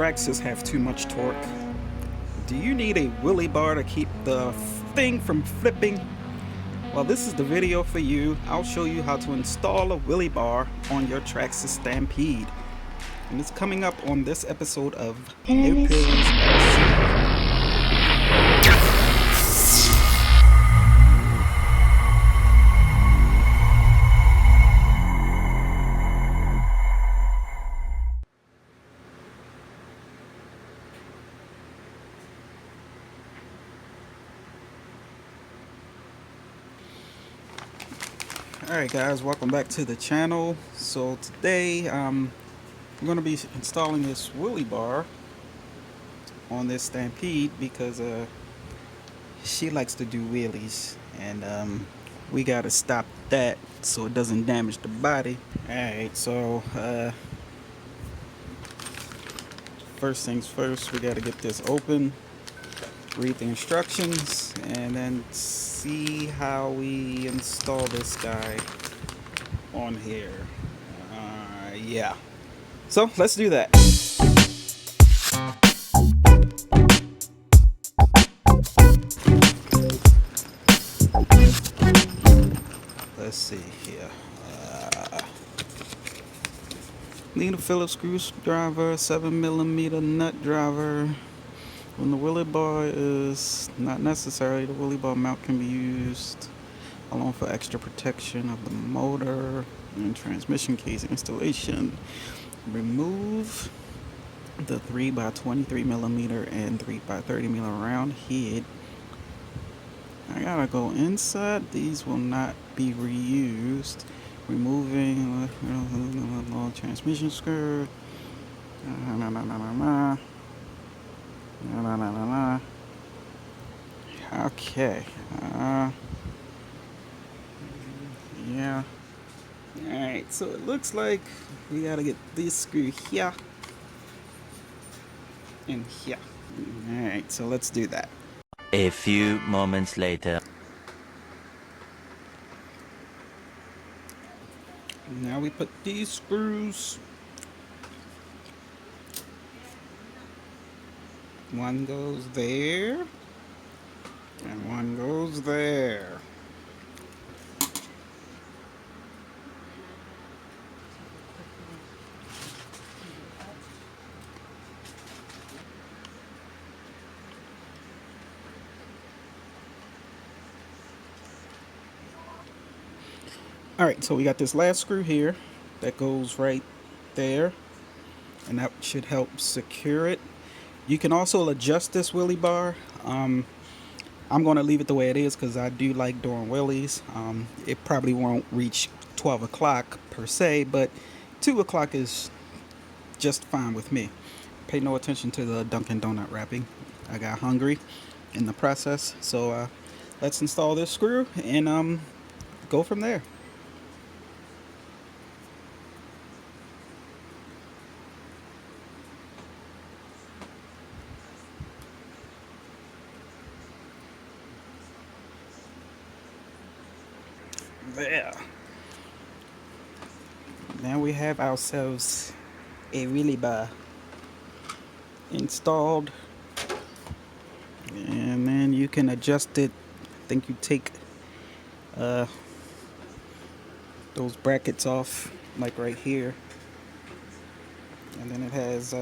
Traxxas have too much torque? Do you need a wheelie bar to keep the thing from flipping? Well, this is the video for you. I'll show you how to install a wheelie bar on your Traxxas Stampede. And it's coming up on this episode of No Pros. Alright guys, welcome back to the channel. So today I'm going to be installing this wheelie bar on this Stampede because she likes to do wheelies, and we got to stop that so it doesn't damage the body. Alright, so first things first, we got to get this open, read the instructions, and then see how we install this guy on here. Yeah, so let's do that. Let's see here. Need a Phillips screwdriver, 7mm nut driver. When the wheelie bar is not necessary, the wheelie bar mount can be used along for extra protection of the motor and transmission case installation. Remove the 3x23mm and 3x30mm round head. I gotta go inside. These will not be reused. Removing the transmission screw. Okay. Yeah. Alright, so it looks like we gotta get this screw here and here. Alright, so let's do that. A few moments later. Now we put these screws. One goes there, and one goes there. Alright, so we got this last screw here that goes right there, and that should help secure it. You can also adjust this wheelie bar. I'm going to leave it the way it is because I do like doing wheelies. It probably won't reach 12 o'clock per se, but 2 o'clock is just fine with me. Pay no attention to the Dunkin' Donut wrapping. I got hungry in the process. So let's install this screw and go from there. There. Now we have ourselves a wheelie bar installed, and then you can adjust it. I think you take those brackets off, like right here, and then it has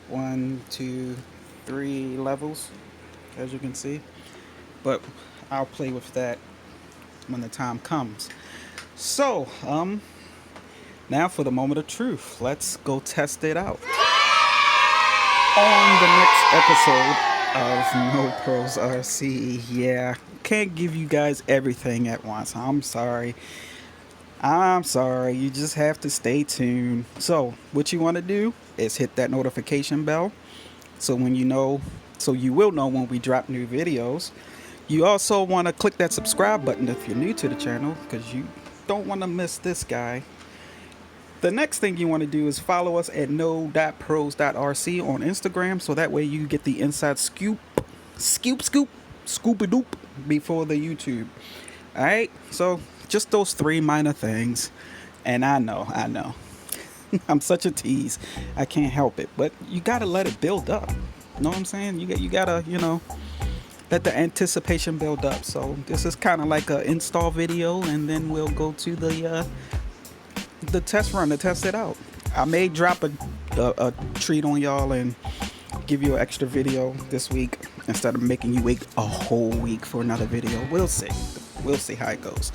1, 2, 3 levels, as you can see. But I'll play with that when the time comes. So now for the moment of truth. Let's go test it out on the next episode of No Pros RC. Yeah, can't give you guys everything at once. I'm sorry, you just have to stay tuned. So what you want to do is hit that notification bell so you will know when we drop new videos. You also want to click that subscribe button if you're new to the channel, because you don't want to miss this guy. The next thing you want to do is follow us at no.pros.rc on Instagram, so that way you get the inside scoop, scoop-a-doop before the YouTube. Alright, so just those 3 minor things. And I know. I'm such a tease. I can't help it. But you gotta let it build up. You know what I'm saying? You gotta, let the anticipation build up. So this is kind of like a install video, and then we'll go to the test run to test it out. I may drop a treat on y'all and give you an extra video this week instead of making you wait a whole week for another video. We'll see. We'll see how it goes.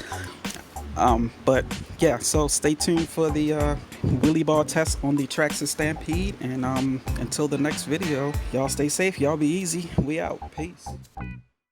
But yeah, so stay tuned for the wheelie bar test on the Traxxas Stampede. And until the next video, y'all stay safe. Y'all be easy. We out. Peace.